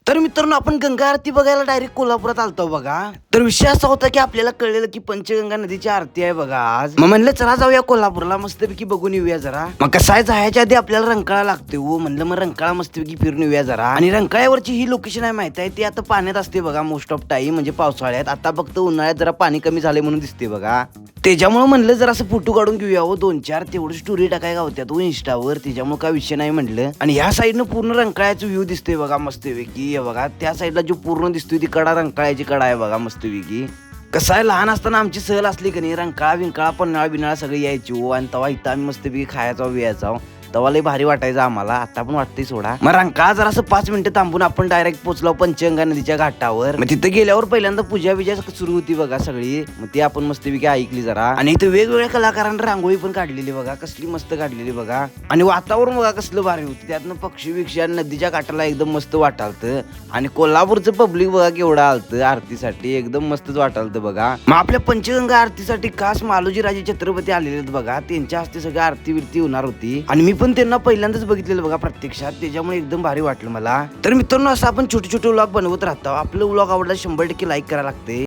तर मित्रांनो, आपण गंगा आरती बघायला डायरेक्ट कोल्हापुरात आलतो बघा. तर विषय असा होता की आपल्याला कळलेलं की पंचगंगा नदीची आरती आहे बघा आज. मग म्हणलं चला जाऊया कोल्हापूरला, मस्तपैकी बघून येऊया जरा. मग कसं आहे, जायच्या आधी आपल्याला रंकाळा लागते हो. म्हणलं मग रंकाळा मस्तपैकी फिरून येऊया जरा. आणि रंकाळ्यावरची ही लोकेशन आहे माहिती आहे, ती आता पाण्यात असते बघा मोस्ट ऑफ टाइम, म्हणजे पावसाळ्यात. आता फक्त उन्हाळ्यात जरा पाणी कमी झाले म्हणून दिसते बघा. त्याच्यामुळे म्हणलं जरा असं फोटो काढून घेऊया हो, 2-4 तेवढं स्टोरी टाकायला होत्या तो इंस्टावर. त्याच्यामुळे काय विषय नाही म्हणलं. आणि ह्या साईडनं पूर्ण रंकाळ्याचं व्ह्यू दिसतोय बघा मस्तपैकी. बघा त्या साईडला जो पूर्ण दिसतोय ती कडा, रंकाळ्याची कडा आहे बघा मस्तपैकी. कसं आहे, लहान असताना आमची सहल असली की नाही, रंकाळा बिंकाळा पन्हाळा बिनाळा सगळी यायची हो. आणि तेव्हा इथं आम्ही मस्तपैकी खायचा बियाचा. तेव्हा लय भारी वाटायचं आम्हाला, आता पण वाटतंय सोडा. मग रंकाळा जरा असं 5 मिनिटं थांबून आपण डायरेक्ट पोहोचलो पंचगंगा नदीच्या घाटावर. मग तिथं गेल्यावर पहिल्यांदा पूजा बिजा सुरू होती बघा सगळी. मग ती आपण मस्तपैकी ऐकली जरा. आणि इथं वेगवेगळ्या कलाकारांनी रांगोळी पण काढलेली बघा, कसली मस्त काढलेली बघा. आणि वातावरण बघा कसलं भारी होतं, त्यातनं पक्षी बिक्षी आणि नदीच्या काठाला एकदम मस्त वाटालतं. आणि कोल्हापूरचं पब्लिक बघा केवढं आलतं आरतीसाठी, एकदम मस्तच वाटालतं बघा. मग आपल्या पंचगंगा आरतीसाठी खास मालोजी राजे छत्रपती आलेले आहेत बघा, त्यांच्या हस्ते सगळी आरती बिरती होणार होती. आणि मी पण त्यांना पहिल्यांदाच बघितलेलं बघा प्रत्यक्षात, त्याच्यामुळे एकदम भारी वाटलं मला. तर मित्रांनो, असं आपण छोटे छोटे व्लॉग बनवत राहतो. आपलं व्लॉग आवडला 100% लाईक करायला लागते.